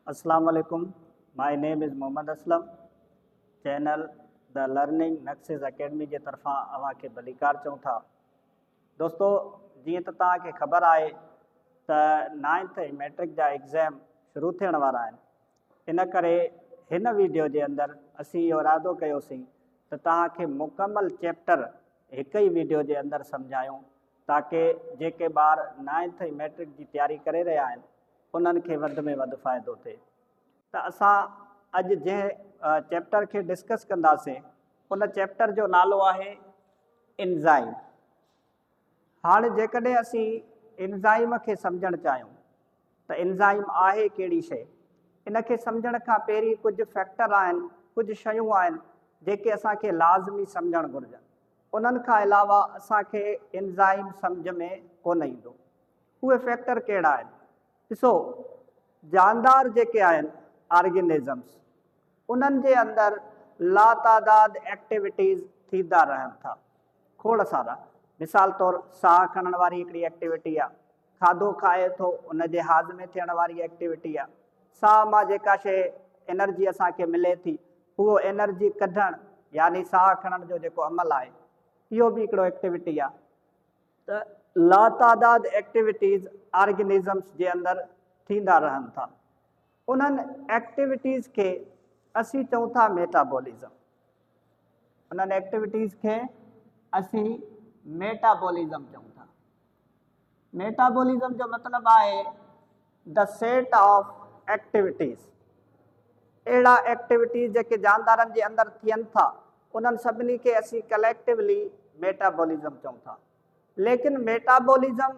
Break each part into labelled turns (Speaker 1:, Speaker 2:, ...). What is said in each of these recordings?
Speaker 1: अस्सलाम वालेकुम। My name is Mohammad Aslam. Channel the learning nexus academy जे तरफ़ां अव्हांखे भलीकार चऊं था। दोस्तों, जीअं त तव्हांखे ख़बर आहे त 9th मैट्रिक जा एग्ज़ाम शुरू थियण वारा आहिनि। इन करे हिन वीडियो जे अंदरि असीं इहो इरादो कयोसीं त तव्हांखे मुकमल चैप्टर हिक ई वीडियो जे अंदरि सम्झायूं, ताकी जेके ॿार 9th मैट्रिक जी तयारी करे रहिया आहिनि उन्हनि खे वधि में वधि फ़ाइदो थिए। त असां अॼु जंहिं चैप्टर खे डिस्कस कंदासीं उन चैप्टर जो नालो आहे एंज़ाइम। हाणे जेकॾहिं असीं एंज़ाइम खे सम्झणु चाहियूं त एंज़ाइम आहे कहिड़ी शइ, इन खे सम्झण खां पहिरीं कुझु फैक्टर आहिनि, कुझु शयूं आहिनि जेके असांखे लाज़मी सम्झणु घुरिजनि। उन्हनि खां अलावा असांखे एंज़ाइम सम्झ में कोन ईंदो। उहे फैक्टर कहिड़ा आहिनि? ॾिसो, जानदार जेके आहिनि ऑर्गेनिज़म्स, उन्हनि जे अंदरि लातादाद एक्टिविटीज़ थींदा रहनि था, खोड़ सारा। मिसाल तौरु साह खणण वारी हिकिड़ी एक्टिविटी आहे, खाधो खाए थो उन जे हाज़मे थियण वारी एक्टिविटी आहे, साह मां जेका शइ एनर्जी असांखे मिले थी उहो एनर्जी कढणु यानी साह खणण जो जेको अमल आहे इहो बि हिकिड़ो एक्टिविटी आहे। त लातादाद एक्टिविटीज़ ऑर्गेनिज़म्स जे अंदरि थींदा रहनि था। उन्हनि एक्टिविटीज़ खे असीं चऊं था मेटाबॉलिज़म। उन्हनि एक्टिविटीज़ खे असीं मेटाबॉलिज़म चऊं था। मेटाबॉलिज़म जो मतिलबु आहे द सेट ऑफ एक्टिविटीज़। अहिड़ा एक्टिविटीज़ जेके जानदारनि जे अंदरि थियनि था उन्हनि सभिनी खे असीं कलेक्टिवली मेटाबॉलिज़म चऊं था। लेकिन मेटाबॉलिज़म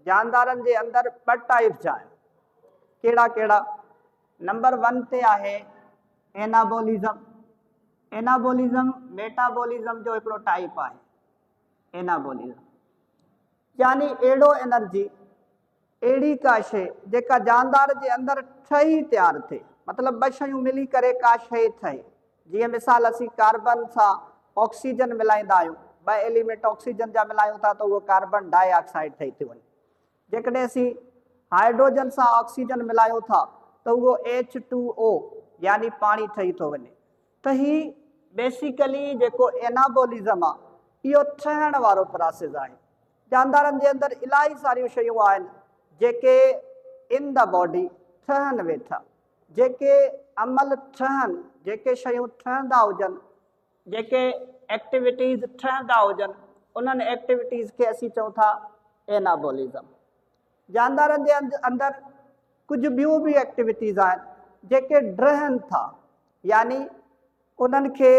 Speaker 1: जानदारनि जे अंदरि ॿ टाइप जा आहिनि। कहिड़ा कहिड़ा? नंबर 1 ते आहे एनाबॉलिज़म। एनाबॉलिज़म मेटाबॉलिज़म जो हिकिड़ो टाइप आहे। एनाबॉलिज़म यानी अहिड़ो एनर्जी, अहिड़ी का शइ जेका जानदार जे अंदरि ठही तयारु थिए, मतिलबु ॿ शयूं मिली करे का शइ ठहे। जीअं मिसाल असीं कार्बन सां ऑक्सीजन मिलाईंदा आहियूं, 2 एलिमेंट ऑक्सीजन जा मिलायूं था त उहो कार्बन डाइऑक्साइड ठही थी वञे। जेकॾहिं असीं हाइड्रोजन सां ऑक्सीजन मिलायूं था त उहो H2O यानी पाणी ठही थो वञे। त ही बेसिकली जेको एनाबॉलिज़म आहे इहो ठहण वारो प्रोसेस आहे। जानदारनि जे अंदरि इलाही सारियूं शयूं आहिनि जेके इन द बॉडी ठहनि वेठा, जेके अमल ठहनि, जेके शयूं ठहंदा हुजनि, जेके एक्टिविटीज़ ठहंदा हुजनि, उन्हनि एक्टिविटीज़ खे असीं चऊं था एनाबॉलिज़म। जानदारनि जे अंदरि कुझु ॿियूं बि एक्टिविटीज़ आहिनि जेके ड्रहनि था, यानी उन्हनि खे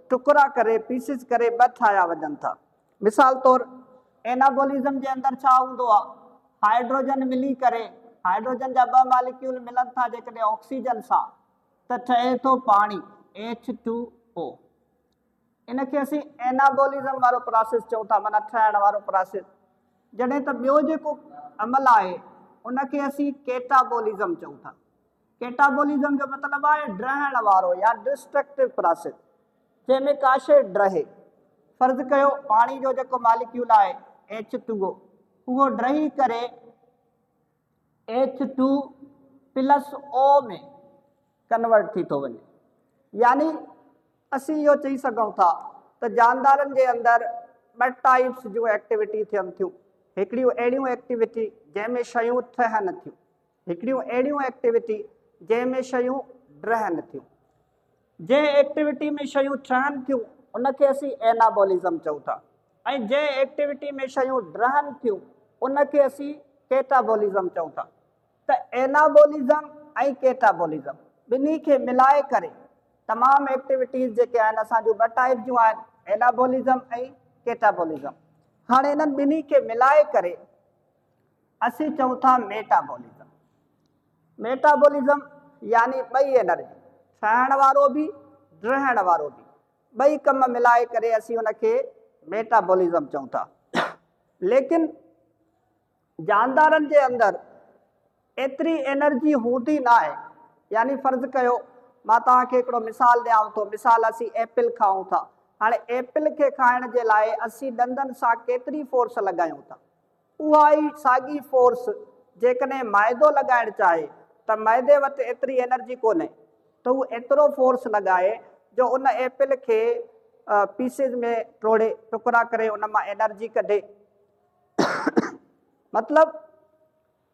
Speaker 1: टुकड़ा करे पीसिस करे ॿ ठाहिया वञनि था। मिसाल तौरु एनाबॉलिज़म जे अंदरि छा हूंदो आहे? हाइड्रोजन मिली करे, हाइड्रोजन जा 2 मॉलिक्यूल मिलनि था जेकॾहिं ऑक्सीजन सां त ठहे थो पाणी H2O। इन खे असीं एनाबॉलिज़म वारो प्रोसेस चऊं था, माना ठहण वारो प्रोसेस। जॾहिं त ॿियो जेको अमल आहे उनखे असीं केटाबॉलिज़म चऊं था। केटाबॉलिज़म जो मतिलबु आहे ड्रहण वारो या डिस्ट्रक्टिव प्रोसेस, जंहिंमें का शइ ड्रहे। फ़र्ज़ु कयो पाणी जो जेको मॉलिक्यूल आहे H2O, उहो ड्रही करे H2+O में कन्वर्ट थी थो वञे। यानी असीं इहो चई सघूं था त जानदारनि जे अंदरि 2 टाइप्स जूं एक्टिविटी थियनि थियूं। हिकिड़ियूं अहिड़ियूं एक्टिविटी जंहिंमें शयूं ठहनि थियूं, हिकिड़ियूं अहिड़ियूं एक्टिविटी जंहिंमें शयूं ड्रहनि थियूं। जंहिं एक्टिविटी में शयूं ठहनि थियूं उनखे असीं एनाबॉलिज़म चऊं था, ऐं जंहिं एक्टिविटी में शयूं ड्रहनि थियूं उनखे असीं केटाबॉलिज़म चऊं था। त एनाबॉलिज़म ऐं केटाबॉलिज़म ॿिन्ही खे मिलाए करे तमामु एक्टिविटीज़ जेके आहिनि असांजूं 2 टाइप जूं आहिनि, एनाबॉलिज़म ऐं केटाबॉलिज़म। हाणे इन्हनि ॿिन्ही खे मिलाए करे असीं चऊं था मेटाबॉलिज़म। मेटाबॉलिज़म यानी 2 एनर्जी, ठहण वारो बि ड्रहण वारो बि, 2 कम मिलाए करे असीं उनखे मेटाबॉलिज़म चऊं था। लेकिन जानदारनि जे अंदरि एतिरी एनर्जी हूंदी न आहे। यानी फ़र्ज़ु कयो मां तव्हांखे हिकिड़ो मिसाल ॾियांव थो। मिसाल असीं एप्पल खाऊं था। हाणे एप्पल खे खाइण जे लाइ असीं ॾंदनि सां केतिरी फोर्स लॻायूं था, उहा ई साॻी फोर्स जेकॾहिं माइदो लॻाइणु चाहे त मैदे वटि एतिरी एनर्जी कोन्हे त हू एतिरो फोर्स लॻाए जो उन एपल खे पीसिस में टोड़े टुकड़ा करे उन मां एनर्जी कढे। मतिलबु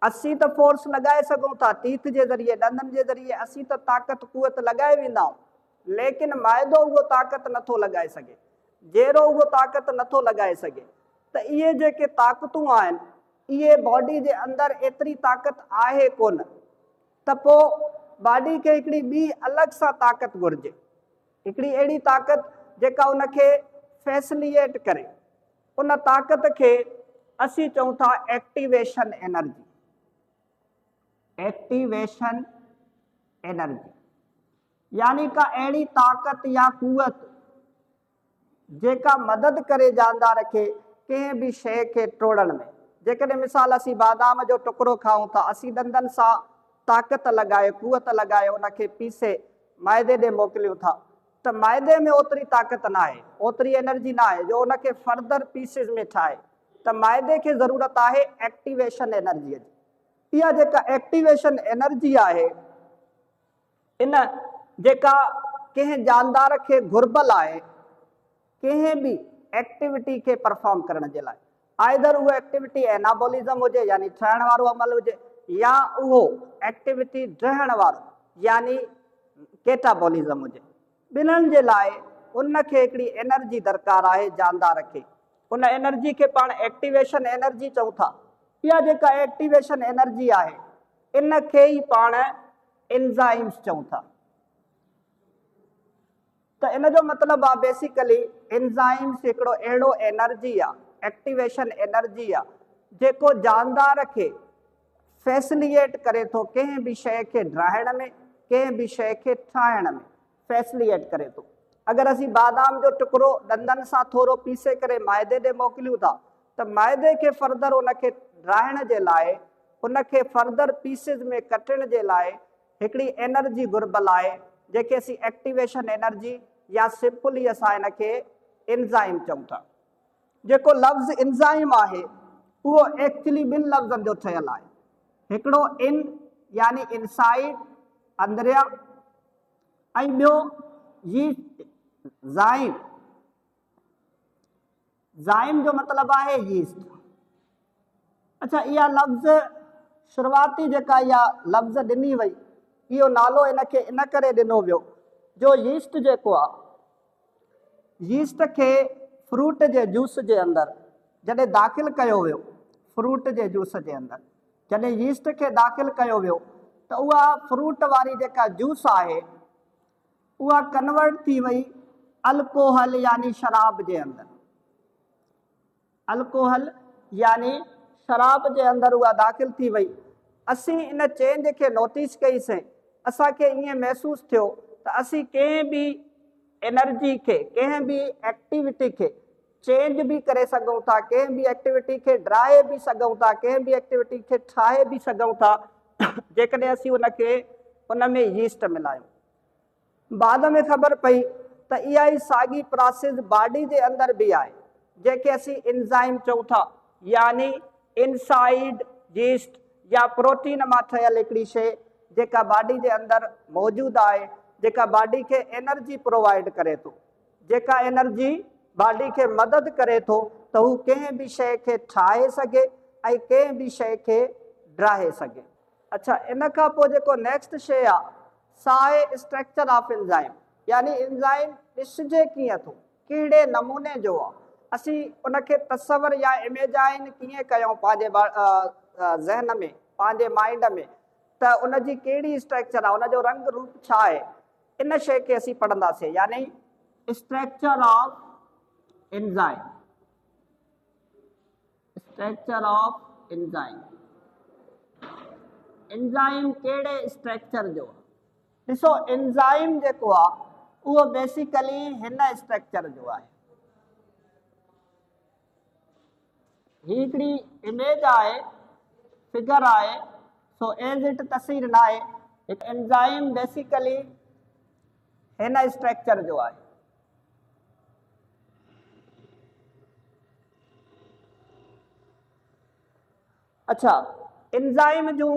Speaker 1: असीं त फोर्स लॻाए सघूं था टीथ जे ज़रिए, ॾंदनि जे ज़रिए असीं त ताक़त कुवत लॻाए वेंदा आहियूं, लेकिन माइदो उहो ताक़त नथो लॻाए सघे। जहिड़ो उहो ताक़त नथो लॻाए सघे त इहे जेके ताक़तूं आहिनि इहे बॉडी जे अंदरि एतिरी ताक़त आहे कोन, त पोइ बॉडी खे हिकिड़ी ॿी अलॻि सां ताक़त घुरिजे, हिकिड़ी अहिड़ी ताक़त जेका उनखे फैसिलिएट करे। उन ताक़त खे असीं चऊं था एक्टिवेशन एनर्जी। एक्टिवेशन एनर्जी यानी का अहिड़ी ताक़त या कुवत जेका मदद करे जानदार खे कंहिं बि शइ खे टोड़ण में। जेकॾहिं मिसाल असीं बादाम जो टुकड़ो खाऊं था, असीं ॾंदनि सां ताक़त लॻाए कुवत लॻाए उनखे पीसे माइदे ॾे मोकिलियूं था, त माइदे में ओतिरी ताक़त न आहे, ओतिरी एनर्जी न आहे जो उनखे फर्दर पीसिस में ठाहे। त माइदे खे ज़रूरत आहे एक्टिवेशन एनर्जीअ जी। इहा जेका एक्टिवेशन एनर्जी आहे इन जेका कंहिं जानदार खे घुर्बल आहे कंहिं बि एक्टिविटी खे परफॉर्म करण जे लाइ, आइदर उहा एक्टिविटी एनाबॉलिज़म हुजे यानी ठहण वारो अमल हुजे, या उहो एक्टिविटी ड्रहण वारो यानी केटाबॉलिज़म हुजे। ॿिन्हिनि जे लाइ उनखे हिकिड़ी एनर्जी दरकार आहे जानदार खे। उन एनर्जी खे पाण एक्टिवेशन एनर्जी चऊं था। इहा जेका एक्टिवेशन एनर्जी आहे इन खे ई पाण एंजाइम्स चऊं था। त इन जो मतिलबु आहे बेसिकली एंजाइम्स हिकिड़ो अहिड़ो एनर्जी आहे, एक्टिवेशन एनर्जी आहे जेको जानदार खे फैसिलिएट करे थो कंहिं बि शइ खे ड्राइण में, कंहिं बि शइ खे ठाहिण में फैसिलिएट करे थो। अगरि असीं बादाम जो टुकड़ो ॾंदनि सां थोरो पीसे करे माइदे ॾे मोकिलियूं था त माइदे खे फर्दर उनखे ड्राइण जे लाइ, उनखे फर्दर पीसिस में कटण जे लाइ हिकिड़ी एनर्जी घुर्बल आहे जेके असीं एक्टिवेशन एनर्जी या सिंपली असां इनखे एंजाइम चऊं था। जेको लफ़्ज़ एंजाइम आहे उहो एक्चुअली ॿिनि लफ़्ज़नि जो ठहियलु आहे। हिकिड़ो इन यानी इनसाइड अंदरियां, ऐं ॿियो यीस्ट ज़ाइम। ज़ाइम जो मतिलबु आहे यीस्ट। अच्छा, इहा लफ़्ज़ शुरूआती जेका इहा लफ़्ज़ ॾिनी वई, इहो नालो इनखे इन करे ॾिनो वियो जो यीस्ट जेको आहे, यीस्ट खे फ्रूट जे जूस जे अंदरि जॾहिं दाख़िल कयो वियो, फ्रूट जे जूस जे अंदरि जॾहिं यीस्ट खे दाख़िल कयो वियो त उहा फ्रूट वारी जेका जूस आहे उहा कन्वर्ट थी वई अल्कोहल यानी शराब जे अंदरि। अल्कोहल यानी शराब जे अंदरि उहा दाख़िल थी वई। असीं इन चेंज खे नोटिस कईसीं। असांखे ईअं महसूसु थियो त असीं कंहिं बि एनर्जी खे, कंहिं बि एक्टिविटी खे चेंज बि करे सघूं था, कंहिं बि एक्टिविटी खे ड्राए बि सघूं था, कंहिं बि एक्टिविटी खे ठाहे बि सघूं था जेकॾहिं असीं उनखे उन में यीस्ट मिलायूं। बाद में ख़बर पई त इहा ई साॻी प्रोसेस बॉडी जे अंदरि बि आहे जेके असीं एंजाइम चऊं था, यानी इनसाइड यीस्ट या प्रोटीन मां ठहियल हिकिड़ी शइ जेका बॉडी जे अंदरि मौजूदु आहे, जेका बॉडी खे एनर्जी प्रोवाइड करे थो, जेका एनर्जी बॉडी खे मदद करे थो त हू कंहिं बि शइ खे ठाहे सघे ऐं कंहिं बि शइ खे ड्राहे सघे। अच्छा, इन खां पोइ जेको नेक्स्ट शइ आहे सा आहे स्ट्रक्चर ऑफ एंजाइम, यानी एंजाइम ॾिसिजे कीअं थो, कहिड़े नमूने जो आहे, असीं उनखे तसवर या इमेजाइन कीअं कयूं पंहिंजे ज़हन में, पंहिंजे माइंड में, त उनजी कहिड़ी स्ट्रक्चर आहे, उनजो रंग रूप छा आहे, इन शइ खे असीं पढ़ंदासीं, यानी structure of enzyme. Structure of enzyme, enzyme कहिड़े स्ट्रक्चर जो आहे। ॾिसो, एंजाइम जेको आहे उहो बेसिकली हिन स्ट्रक्चर जो आहे। ही हिकिड़ी इमेज आहे, फिगर आहे, सो एज इट तस्वीर न आहे। हिकु एंजाइम बेसिकली हिन स्ट्रक्चर जो आहे। अच्छा, एंजाइम जूं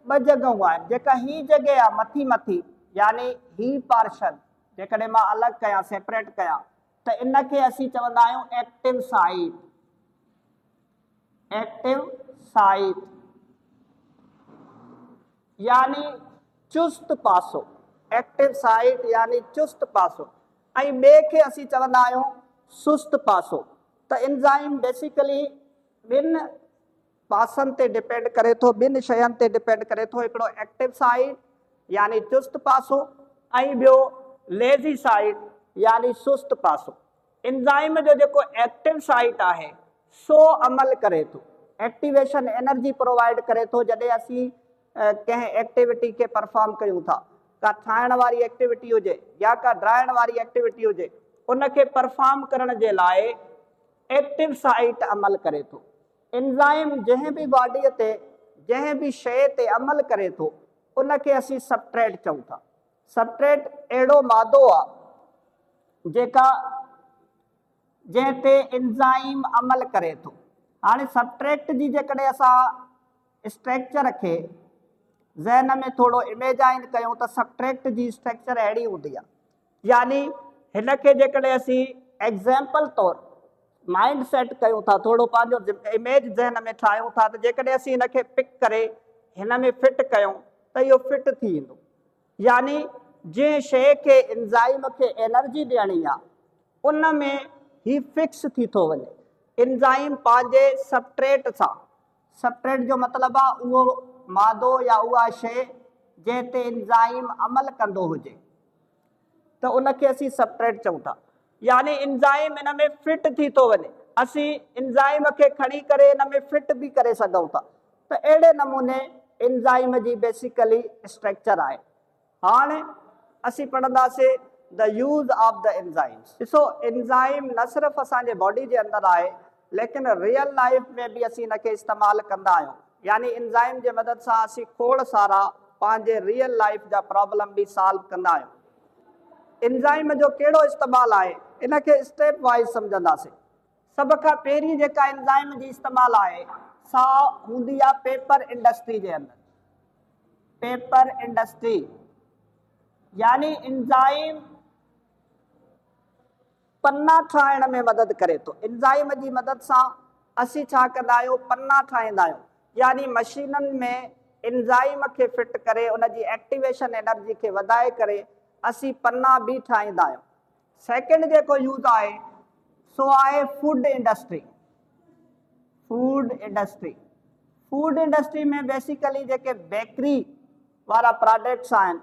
Speaker 1: ॿ जॻहियूं आहिनि। जेका ही जॻह आहे मथी मथी यानी ही पार्शन जेकॾहिं मां अलॻि कयां सेपरेट कयां त इनखे असीं चवंदा आहियूं एक्टिव साइट। एक्टिव साइट यानी चुस्त पासो। एक्टिव साइट यानी चुस्त पासो। ऐं ॿिए खे असीं चवंदा आहियूं सुस्त पासो। त एंजाइम बेसिकली ॿिनि पासनि ते डिपेंड करे थो, ॿिनि शयुनि ते डिपेंड करे थो। हिकिड़ो एक्टिव साइट यानी चुस्त पासो ऐं ॿियो लेज़ी साइट यानी सुस्त पासो। एंजाइम जो जेको एक्टिव साइट आहे सो अमल करे थो, एक्टिवेशन एनर्जी प्रोवाइड करे थो। जॾहिं असीं कंहिं एक्टिविटी खे परफॉर्म कयूं था, का ठाहिण वारी एक्टिविटी हुजे या का ड्राइण वारी एक्टिविटी हुजे, उनखे परफॉर्म करण जे लाइ एक्टिव साइट अमल करे थो। एंजाइम जंहिं बि बॉडीअ ते जंहिं बि शइ ते अमल करे थो उनखे असीं सबस्ट्रेट चऊं था। सबस्ट्रेट अहिड़ो मादो आहे जेका जंहिं ते एंजाइम अमल करे थो। हाणे सबस्ट्रेट जी जेकॾहिं असां स्ट्रक्चर खे ज़हन में थोरो इमेजाइन कयूं त सबस्ट्रेट जी स्ट्रक्चर अहिड़ी हूंदी आहे। यानी हिन खे जेकॾहिं असीं एग्ज़ाम्पल तौरु माइंड सेट कयूं था, थोरो पंहिंजो इमेज ज़हन में ठाहियूं था, त जेकॾहिं असीं हिनखे पिक करे हिन में फिट कयूं त इहो फिट थी ईंदो। यानी जंहिं शइ खे एंजाइम खे एनर्जी ॾियणी आहे उन में ही फिक्स थी थो वञे। एंजाइम पंहिंजे सबस्ट्रेट सां, सबस्ट्रेट जो मतिलबु आहे उहो मादो या उहा शइ जंहिं ते एंजाइम अमल कंदो हुजे, त उनखे असीं सबस्ट्रेट चऊं था। यानी एंजाइम इन में फिट थी थो वञे। असीं एंजाइम खे खणी करे इन में फिट बि करे सघूं था। त अहिड़े नमूने एंजाइम जी बेसिकली स्ट्रक्चर आहे। हाणे असीं पढ़ंदासीं the use of the enzymes. ॾिसो, एंजाइम न सिर्फ़ु असांजे बॉडी जे अंदरि आहे, लेकिन रियल लाइफ में बि असीं हिनखे इस्तेमालु कंदा आहियूं। यानी एंजाइम जे मदद सां असीं खोड़ सारा पंहिंजे रियल लाइफ जा प्रॉब्लम बि सॉल्व कंदा आहियूं। एंजाइम जो कहिड़ो इस्तेमालु आहे इनखे स्टेप वाइज़ सम्झंदासीं। सभ खां पहिरीं जेका एंजाइम जी इस्तेमालु आहे सा हूंदी आहे पेपर इंडस्ट्री जे अंदरि। पेपर इंडस्ट्री यानी एंजाइम पन्ना ठाहिण में मदद करे थो। एंजाइम जी मदद सां असीं छा कंदा आहियूं, पन्ना ठाहींदा आहियूं। यानी मशीननि में एंजाइम खे फिट करे उन जी एक्टिवेशन एनर्जी खे वधाए करे असीं पन्ना बि ठाहींदा आहियूं। सेकेंड जेको यूज़ आहे सो आहे food industry. Food industry food industry में बेसिकली जेके बेकरी वारा प्रोडक्ट्स आहिनि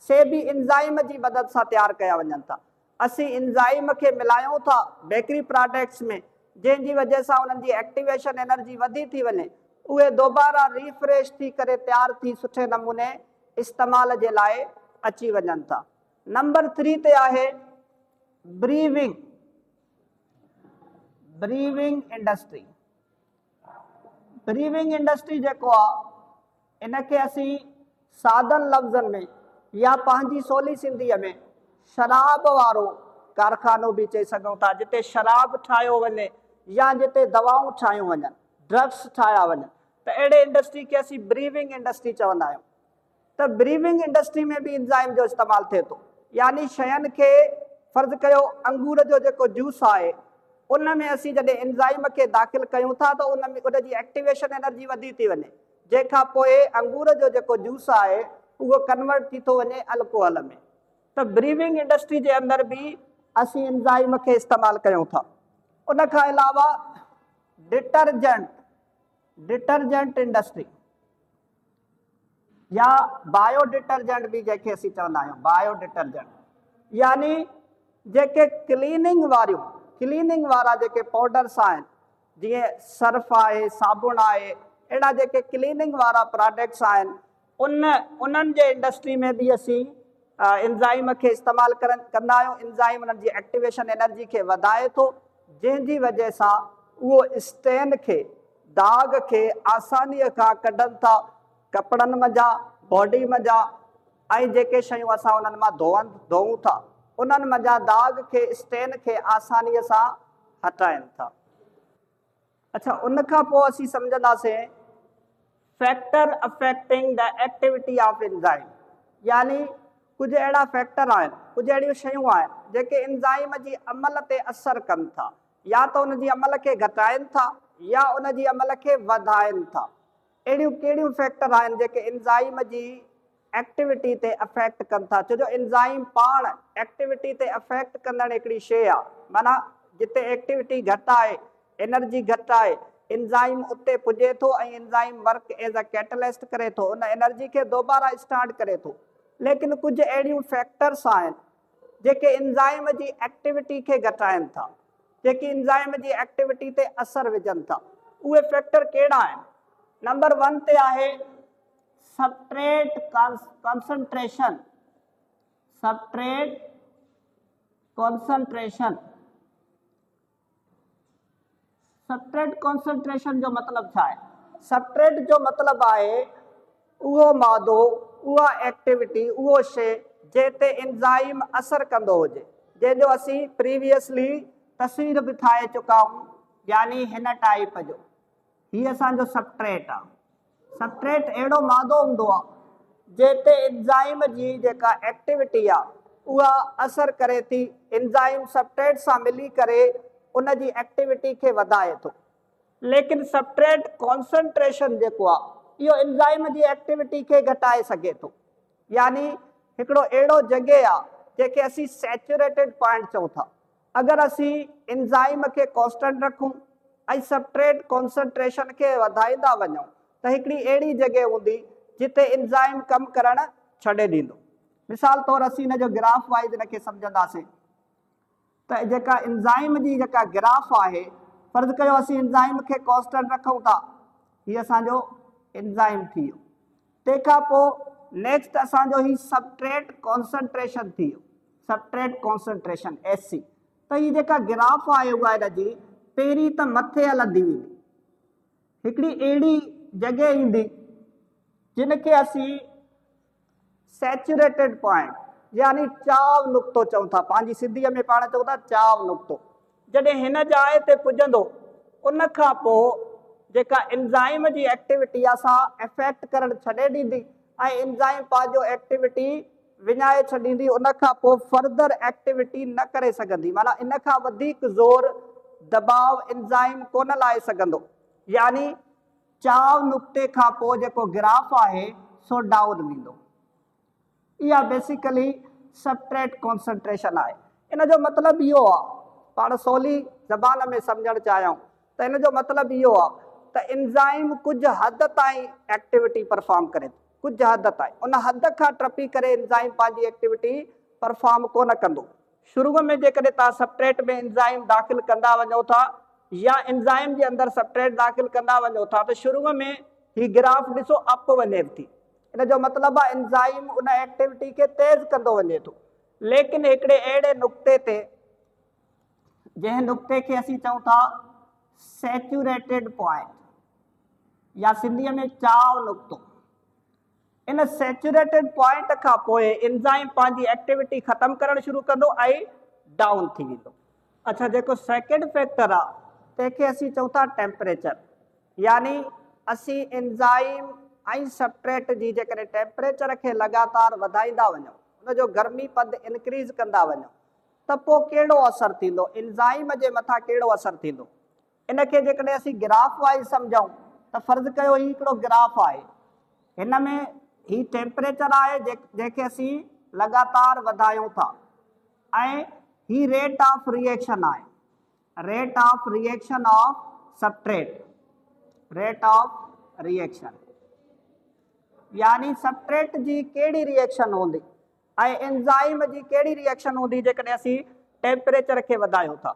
Speaker 1: से बि एंजाइम जी मदद सां तैयार कया वञनि था। असीं एंजाइम खे मिलायूं था बेकरी प्रोडक्ट्स में, जंहिंजी वजह सां उन्हनि जी एक्टिवेशन एनर्जी वधी थी वञे, उहे दोबारा रिफ्रेश थी करे तैयार थी सुठे नमूने इस्तेमाल जे लाइ अची वञनि था। नंबर 3 ते आहे briefing. Briefing industry. Briefing industry जेको आहे इनखे असीं सादन लफ़्ज़नि में या पंहिंजी सवली सिंधीअ में शराब वारो कारखानो बि चई सघूं था, जिते शराब ठाहियो वञे या जिते दवाऊं ठाहियूं वञनि, ड्रग्स ठाहिया वञनि, त अहिड़े इंडस्ट्री खे असीं ब्रीविंग इंडस्ट्री चवंदा आहियूं। त ब्रीविंग इंडस्ट्री में बि एंजाइम जो इस्तेमालु थिए थो। यानी शयुनि खे फ़र्ज़ु कयो अंगूर जो जेको जूस आहे उन में असीं जॾहिं एंजाइम खे दाख़िल कयूं था त उन में उन जी एक्टिवेशन एनर्जी वधी थी वञे, जंहिंखां पोइ अंगूर जो जेको जूस आहे उहो कन्वर्ट थी थो वञे अल्कोहल में। त ब्रीविंग इंडस्ट्री जे अंदरि बि असीं एंजाइम खे इस्तेमालु कयूं था। उन खां अलावा डिटर्जेंट इंडस्ट्री या बायो डिटर्जेंट बि जंहिंखे असीं चवंदा आहियूं, बायो डिटर्जेंट यानी जेके क्लीनिंग वारा जेके पाउडर्स आहिनि, जीअं सर्फ आहे, साबुण आहे, अहिड़ा जेके क्लीनिंग वारा प्रोडक्ट्स आहिनि उन्हनि जे इंडस्ट्री में बि असीं एंजाइम खे इस्तेमालु कंदा आहियूं। एंजाइम उन्हनि जी एक्टिवेशन एनर्जी खे वधाए थो, जंहिंजी वजह सां उहो स्टेन खे, दाग खे आसानीअ खां कढनि था कपिड़नि मज़ा, बॉडी मज़ा, ऐं जेके शयूं असां उन्हनि मां धोऊं था उन्हनि मज़ा दाग खे, स्टेन खे आसानीअ सां हटाइनि था। अच्छा, उन खां पोइ असीं सम्झंदासीं factor affecting the activity of enzyme, यानी कुछ अहिड़ा फैक्टर आहिनि, कुछ अहिड़ियूं शयूं आहिनि जेके एंजाइम जी अमल ते असर कनि था, या तो उन जी अमल खे घटाइनि था या उन जी अमल खे वधाइनि था। अहिड़ियूं कहिड़ियूं फैक्टर आहिनि जेके एंजाइम जी एक्टिविटी ते अफेक्ट कनि था? छो जो एंजाइम पाण एक्टिविटी ते अफेक्ट कंदड़ हिकिड़ी शइ आहे, माना जिते एक्टिविटी घटि आहे, एनर्जी घटि आहे, एंजाइम उते पुॼे थो ऐं enzyme work as a catalyst करे थो, उन एनर्जी खे दोबारा स्टार्ट करे थो। लेकिन कुछ अहिड़ियूं फैक्टर्स आहिनि जेके एंजाइम जी एक्टिविटी खे घटाइनि था, जेके एंजाइम जी एक्टिविटी ते असर विझनि था। उहे फैक्टर कहिड़ा आहिनि? नंबर 1 ते आहे substrate concentration. Substrate concentration, substrate concentration जो मतलब छा आहे? सबस्ट्रेट जो मतलब आहे उहो मादो, उहा एक्टिविटी, उहो शइ जंहिं ते एंजाइम असर कंदो हुजे, जंहिंजो असीं प्रीवियसली तस्वीर बि ठाहे चुका आहियूं, यानी हिन टाइप जो। हीअ असांजो सबस्ट्रेट आहे। सबस्ट्रेट अहिड़ो मादो हूंदो आहे जंहिं ते एंजाइम जी जेका एक्टिविटी आहे उहा असर करे थी, एंजाइम सबस्ट्रेट सां मिली करे उन जी एक्टिविटी खे वधाए थो। लेकिन सबस्ट्रेट कॉन्संट्रेशन जेको आहे इहो एंजाइम जी एक्टिविटी खे घटाए सघे थो, यानी हिकिड़ो अहिड़ो जॻह आहे जंहिंखे असीं सैचुरेटेड पॉइंट चऊं था। अगरि असीं एंजाइम खे कॉन्स्टेंट रखूं ऐं सबस्ट्रेट कॉन्संट्रेशन खे वधाईंदा वञूं त हिकिड़ी अहिड़ी जॻह हूंदी जिते एंजाइम कमु करणु छॾे ॾींदो। मिसाल तौरु असीं हिन जो ग्राफ वाइज़ हिनखे सम्झंदासीं त जेका एंजाइम जी जेका ग्राफ आहे, फर्ज़ कयो असीं एंजाइम खे कॉन्स्टेंट रखूं था, हीअ असांजो एंजाइम थी वियो। तंहिंखां पोइ नेक्स्ट असांजो ही सबस्ट्रेट कॉन्संट्रेशन थी वियो, सबस्ट्रेट कॉन्संट्रेशन SC। त हीअ जेका ग्राफ आहे उहा हिन जी पहिरीं त मथे हलंदी वेंदी, हिकिड़ी अहिड़ी जॻह ईंदी जिनखे असीं सैचुरेटेड पॉइंट यानी चाव नुक़्तो चऊं था, पंहिंजी सिंधीअ में पाण चऊं था चाव नुक़्तो। जॾहिं हिन जाइ ते पुॼंदो उन खां पोइ जेका एंजाइम जी एक्टिविटी आहे सा इफेक्ट करणु छॾे ॾींदी ऐं एंजाइम पंहिंजो एक्टिविटी विञाए छॾींदी, उन खां पोइ फर्दर एक्टिविटी न करे सघंदी, माना इन खां वधीक ज़ोर दबाव एंजाइम कोन लाए सघंदो, यानी चाव नुक़्ते खां पोइ जेको ग्राफ आहे सो डाउन वेंदो। इहा बेसिकली सबस्ट्रेट कॉन्संट्रेशन आहे। इन जो मतिलबु इहो आहे, पाण सवली ज़बान में सम्झणु चाहियूं त इन जो मतिलबु इहो आहे त एंजाइम कुझु हद ताईं एक्टिविटी परफॉर्म करे थो, कुझु हद ताईं, उन हद खां टपी करे एंजाइम पंहिंजी एक्टिविटी परफॉर्म कोन कंदो। शुरूअ में जेकॾहिं तव्हां सबस्ट्रेट में एंजाइम दाख़िल कंदा वञो था या एंजाइम जे अंदरि सबस्ट्रेट दाख़िल कंदा वञो था त शुरूअ में ही ग्राफ ॾिसो अप वञे थी, इन जो मतिलबु आहे एंजाइम उन एक्टिविटी खे तेज़ कंदो वञे थो। लेकिन हिकिड़े अहिड़े नुक़्ते ते जंहिं नुक़्ते खे असीं चऊं था सैचुरेटेड पॉइंट या सिंधीअ में चाव नुक़्तो, इन सैचुरेटेड पॉइंट खां पोइ एंजाइम पंहिंजी एक्टिविटी ख़तमु करणु शुरू कंदो ऐं डाउन थी वेंदो। अच्छा, जेको सेकेंड फैक्टर आहे तंहिंखे असीं चऊं था टेम्परेचर, यानी असीं एंजाइम ऐं सबस्ट्रेट जी जेकॾहिं टेम्परेचर खे लगातार वधाईंदा वञूं, उन जो गर्मी पद इंक्रीज़ कंदा वञूं त पोइ कहिड़ो असरु थींदो, एंजाइम जे मथां कहिड़ो असरु थींदो। इनखे जेकॾहिं असीं ग्राफ वाइज़ सम्झूं त फर्ज़ कयो ही हिकिड़ो ग्राफ आहे, हिन में ही टेम्परेचर आहे जंहिंखे असीं लगातार वधायूं था ऐं ही रेट ऑफ रिएक्शन आहे, rate of reaction of substrate, rate of reaction, यानी सबस्ट्रेट जी कहिड़ी रिएक्शन हूंदी ऐं एंजाइम जी कहिड़ी रिएक्शन हूंदी जेकॾहिं असीं टेम्परेचर खे वधायूं था।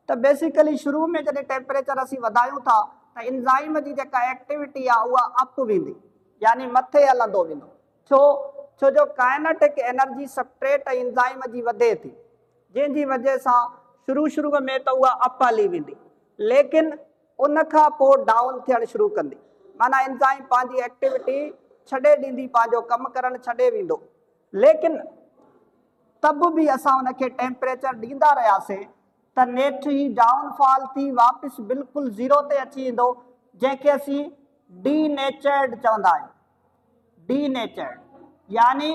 Speaker 1: त बेसिकली शुरू में जॾहिं टेम्परेचर असीं वधायूं था त एंजाइम जी जेका एक्टिविटी आहे उहा अप वेंदी, यानी मथे हलंदो वेंदो। छो जो काइनेटिक एनर्जी सबस्ट्रेट ऐं एंजाइम जी वधे थी, जंहिंजी वजह सां शुरू में त उहा अप हली वेंदी, लेकिन उन खां पोइ डाउन थियणु शुरू कंदी, माना एंजाइम पंहिंजी एक्टिविटी छॾे ॾींदी, पंहिंजो कमु करणु छॾे वेंदो। लेकिन तब बि असां उनखे टेम्परेचर ॾींदा रहियासीं त नेठि ई डाउनफॉल थी वापसि बिल्कुलु ज़ीरो ते अची वेंदो, जंहिंखे असीं डीनेचर्ड चवंदा आहियूं। डीनेचर्ड यानी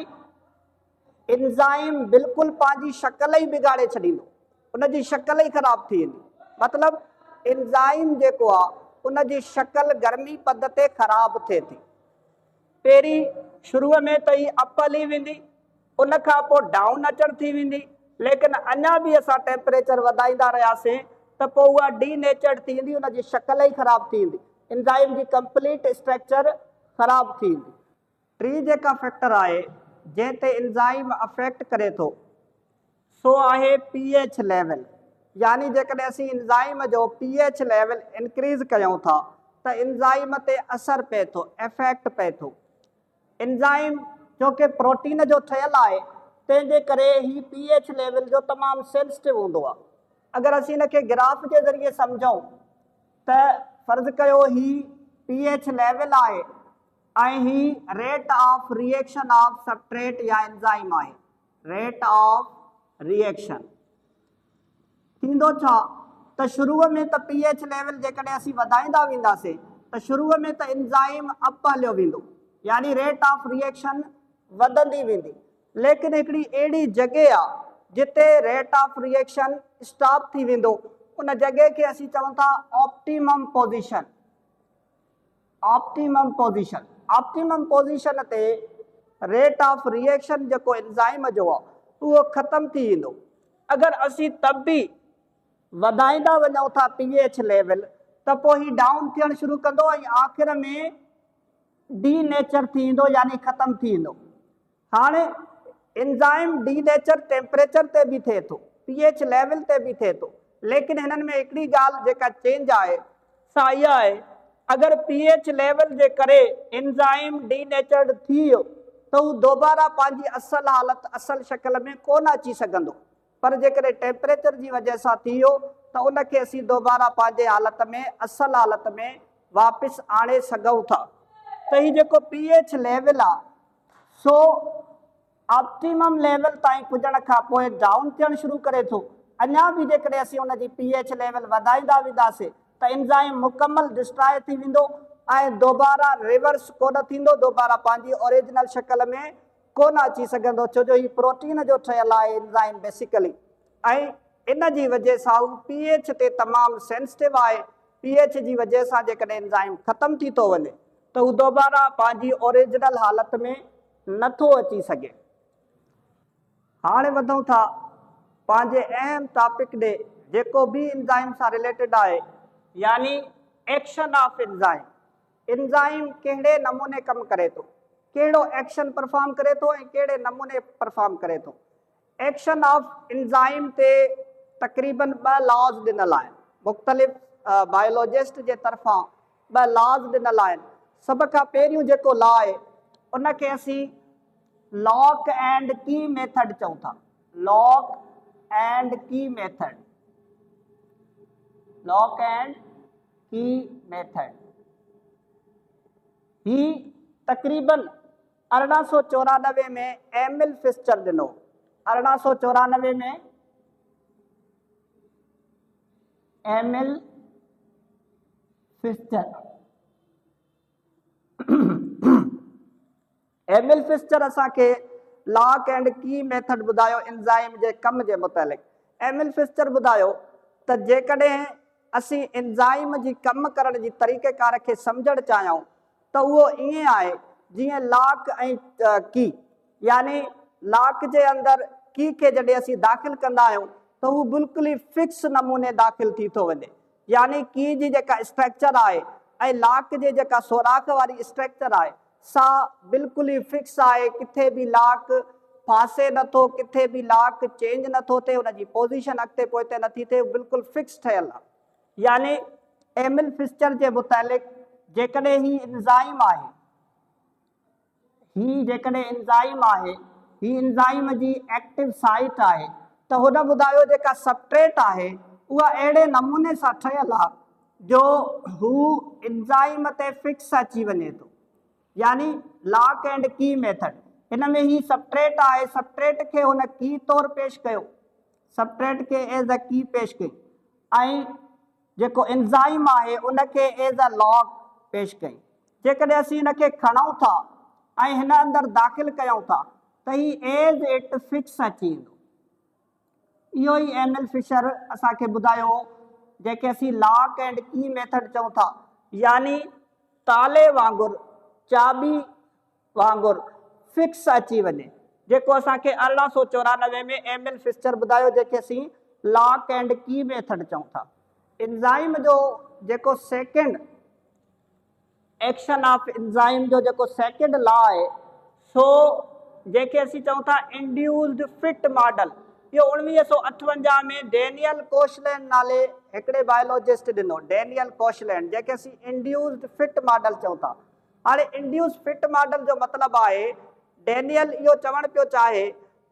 Speaker 1: एंजाइम बिल्कुलु पंहिंजी शक्ल ई बिगाड़े छॾींदो, उनजी शक्ल ई ख़राब थी वेंदी। मतिलबु एंजाइम जेको आहे उनजी शक्ल गर्मी पद ते ख़राब थिए थी। पहिरीं शुरूअ में त ही अप हली वेंदी, उन खां पोइ डाउन अचण थी वेंदी, लेकिन अञा बि असां टेम्परेचर वधाईंदा रहियासीं त पोइ उहा डीनेचर्ड थी वेंदी, उनजी शक्ल ई ख़राब थी वेंदी, एंजाइम जी कंप्लीट स्ट्रक्चर ख़राब थी वेंदी। टी जेका फैक्टर आहे जंहिं ते एंजाइम अफेक्ट करे थो सो आहे pH लेवल। यानी जेकॾहिं असीं एंजाइम जो pH लेवल इंक्रीज़ कयूं था त एंजाइम ते असरु पए थो, इफेक्ट पए थो। एंजाइम जो कि प्रोटीन जो ठहियल आहे, तंहिंजे करे ही pH लेवल जो तमामु सेंसिटिव हूंदो आहे। अगरि असीं हिनखे ग्राफ जे ज़रिए सम्झूं त फ़र्ज़ु कयो ही pH लेवल आहे ऐं ही rate of reaction of substrate या एंजाइम आहे। रेट ऑफ रिएक्शन थींदो छा त शुरूअ में त pH लेवल जेकॾहिं असीं वधाईंदा वेंदासीं त शुरूअ में त एंजाइम अप हलियो वेंदो, यानी रेट ऑफ रिएक्शन वधंदी वेंदी। लेकिन हिकिड़ी अहिड़ी जॻह आहे जिते रेट ऑफ रिएक्शन स्टॉप थी वेंदो, उन जॻह खे असीं चऊं था optimum position. Optimum position, optimum position ते रेट ऑफ रिएक्शन जेको एंजाइम जो आहे उहो ख़तम थी वेंदो। अगरि असीं तब बि वधाईंदा वञूं था pH लेवल त पोइ ही डाउन थियणु शुरू कंदो ऐं आख़िर में डीनेचर थी वेंदो, यानी ख़तम थी वेंदो। हाणे एंजाइम डीनेचर टेम्परेचर ते बि थिए थो, pH लेवल ते बि थिए थो, लेकिन हिननि में हिकिड़ी ॻाल्हि जेका चेंज आहे सा इहा आहे, अगरि pH लेवल जे करे एंजाइम डीनेचर्ड थी वियो त हू दोबारा पंहिंजी असल हालत, असल शक्ल में कोन अची सघंदो। पर जेकॾहिं टेम्परेचर जी वजह सां थी वियो त उनखे असीं दोबारा पंहिंजे हालत में, असल हालत में वापसि आणे सघूं था। त ही जेको pH लेवल आहे सो ऑप्टिमम लेवल ताईं पुॼण खां पोइ डाउन थियणु शुरू करे थो। अञा बि जेकॾहिं असीं उनजी pH लेवल वधाईंदा वेंदासीं त एंजाइम मुकमल डिस्ट्रॉय थी वेंदो ऐं दोबारा रिवर्स कोन थींदो, दोबारा पंहिंजी ओरिजिनल शक्ल में कोन अची सघंदो, छो जो ही प्रोटीन जो ठहियल आहे एंजाइम बेसिकली, ऐं इन जी वजह सां हू pH ते तमामु सेंसिटिव आहे। pH जी वजह सां जेकॾहिं एंजाइम ख़तम थी थो वञे त हू दोबारा पंहिंजी ओरिजिनल हालत में नथो अची सघे। हाणे वधूं था पंहिंजे अहम टॉपिक ॾे जेको बि एंजाइम सां रिलेटेड आहे, यानी एक्शन ऑफ एंजाइम। एंजाइम कहिड़े नमूने कमु करे थो, कहिड़ो एक्शन परफॉर्म करे थो ऐं कहिड़े नमूने परफॉर्म करे थो। एक्शन ऑफ एंजाइम ते तक़रीबन 2 लॉज ॾिनल आहिनि, मुख़्तलिफ़ बायोलॉजिस्ट जे तरफ़ां 2 लॉज ॾिनल आहिनि। सभ खां पहिरियों जेको लॉ आहे उनखे असीं लॉक एंड की मेथड चऊं था। लॉक एंड की मेथड, लॉक एंड की मेथड ही तक़रीबन 1894 में एमिल फिस्चर ॾिनो। 1894 में एमिल फिस्चर एमिल फिस्चर असांखे लॉक एंड की मेथड ॿुधायो एंजाइम जे कम जे मुतालिक़। एमिल फिस्चर ॿुधायो त जेकॾहिं असीं एंजाइम जी कम करण जी तरीक़ेकार खे सम्झणु चाहियूं त उहो ईअं आहे जीअं लॉक ऐं की, यानी लॉक जे अंदरि की खे जॾहिं असीं दाख़िल कंदा आहियूं त हू बिल्कुलु ई फिक्स नमूने दाख़िल थी थो वञे, यानी की जी जेका स्ट्रक्चर आहे ऐं लॉक जे जेका सोराख़ वारी स्ट्रक्चर आहे सा बिल्कुलु ई फिक्स आहे, किथे बि लॉक फासे नथो, किथे बि लॉक चेंज नथो थिए, हुनजी पोज़ीशन अॻिते पोइते नथी थिए, बिल्कुलु फिक्स ठहियल आहे। यानी एमिल फिस्चर जे मुतालिक़ जेकॾहिं ही एंजाइम आहे, ही जेकॾहिं एंजाइम आहे, ही एंजाइम जी एक्टिव साइट आहे त हुन ॿुधायो जेका सबस्ट्रेट आहे उहा अहिड़े नमूने सां ठहियल आहे जो हू एंजाइम ते फिक्स अची वञे थो, यानी लॉक एंड की मेथड। हिन में ही सबस्ट्रेट आहे, सबस्ट्रेट खे हुन की तौरु पेश कयो, सबस्ट्रेट खे एज़ अ की पेश कई, ऐं जेको एंजाइम आहे उनखे एज़ अ लॉक पेश कई। जेकॾहिं असीं हिनखे खणूं था ऐं हिन अंदरि दाख़िल कयूं था त ही एज़ इट फिक्स अची वेंदो। इहो ई एम एल फिशर असांखे ॿुधायो जेके असीं लॉक एंड की मेथड चऊं था, यानी ताले वांगुरु चाबी वांगुरु फिक्स अची वञे, जेको असांखे 1894 में एम एल फिशर ॿुधायो, जेके असीं लॉक एंड की मेथड चऊं था। एंजाइम जो जेको सेकेंड एक्शन ऑफ एंजाइम जो जेको सेकेंड लॉ आहे सो जेके असीं चऊं था इंड्यूस्ड फिट मॉडल, इहो 1958 में डेनियल कोशलैंड नाले हिकिड़े बायोलॉजिस्ट ॾिनो, डेनियल कोशलैंड, जेके असीं इंड्यूस्ड फिट मॉडल चऊं था। हाणे इंड्यूस्ड फिट मॉडल जो मतिलबु आहे डेनियल इहो चवणु पियो चाहे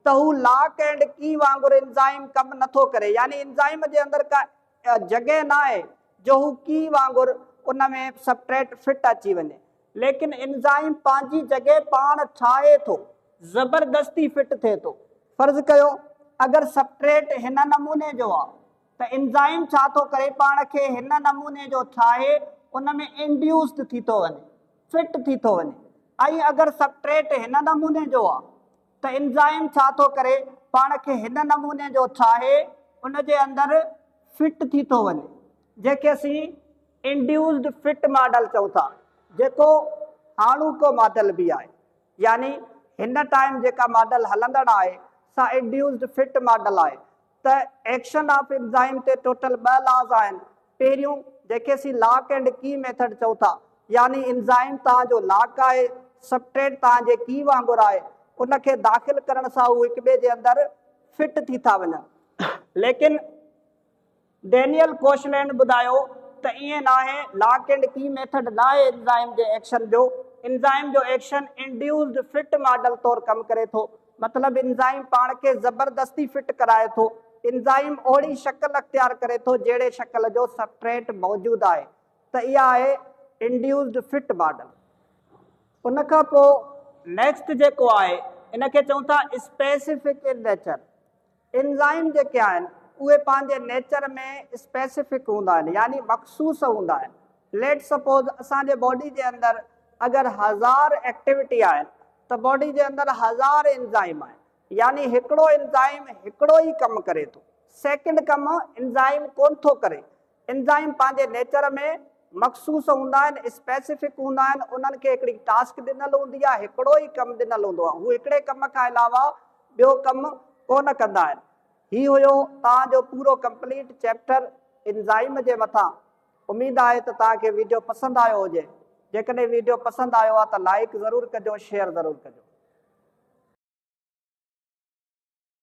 Speaker 1: त हू लॉक एंड की वांगुरु एंजाइम कमु नथो करे, यानी एंजाइम जे अंदरि का जॻह न आहे जो हू की वांगुरु उन में सबट्रेट फिट अची वञे, लेकिन एंजाइम पंहिंजी जॻह पाण ठाहे थो, ज़बरदस्ती फिट थिए थो। फर्ज़ कयो अगरि सबट्रेट हिन नमूने जो आहे त एंजाइम छा थो करे, पाण खे हिन नमूने जो ठाहे उन में इंड्यूस्ड थी थो वञे, फिट थी थो वञे। ऐं अगरि सबट्रेट हिन नमूने जो आहे त एंजाइम छा थो करे, पाण खे हिन नमूने जो ठाहे उन जे अंदरि फिट थी थो वञे, जेके असीं इंड्यूस्ड फिट मॉडल चऊं था, जेको हाणोको मॉडल बि आहे, यानी हिन टाइम जेका मॉडल हलंदड़ आहे सा इंड्यूस्ड फिट मॉडल आहे। त एक्शन ऑफ एंजाइम ते टोटल 2 लॉज आहिनि। पहिरियों जेके असीं लॉक एंड की मेथड चऊं था, यानी एंजाइम तव्हांजो लॉक आहे, सबट्रेट तव्हांजे की वांगुरु आहे, उनखे दाख़िल करण सां उहे हिक ॿिए जे अंदरि फिट थी था वञनि। लेकिन डेनियल कोशलैंड ॿुधायो त ईअं न आहे, लॉक एंड की मेथड न आहे एंजाइम जे एक्शन जो। एंजाइम जो एक्शन इंड्यूस्ड फिट मॉडल तौरु कमु करे थो, मतिलबु एंजाइम पाण खे ज़बरदस्ती फिट कराए थो। एंजाइम ओड़ी शक्ल अख्तियार करे थो जहिड़े शक्ल जो सबट्रेट मौजूदु आहे, त इहा आहे इंड्यूस्ड फिट मॉडल। उन खां पोइ नेक्स्ट जेको आहे इनखे चऊं था स्पेसिफिक इन नेचर। एंजाइम जेके आहिनि उहे पंहिंजे नेचर में स्पेसिफिक हूंदा आहिनि, यानी मख़सूस हूंदा आहिनि। लेट सपोज असांजे बॉडी जे अंदरि अगरि 1000 एक्टिविटी आहिनि त बॉडी जे अंदरि 1000 एंजाइम आहिनि, यानी हिकिड़ो एंजाइम हिकिड़ो ई कमु करे थो, सेकेंड कमु एंजाइम कोन थो करे। एंजाइम पंहिंजे नेचर में मख़सूस हूंदा आहिनि, स्पेसिफिक हूंदा आहिनि, उन्हनि खे हिकिड़ी टास्क ॾिनल हूंदी आहे, हिकिड़ो ई कमु ॾिनल हूंदो आहे, हू हिकिड़े कम खां अलावा ॿियो कमु कोन कंदा आहिनि। ही हुयो तव्हांजो पूरो कंप्लीट चैप्टर एंजाइम जे मथां। उमेद आहे त तव्हांखे वीडियो पसंदि आयो हुजे। जेकॾहिं वीडियो पसंदि आयो आहे त लाइक ज़रूरु कजो, शेयर ज़रूरु कजो।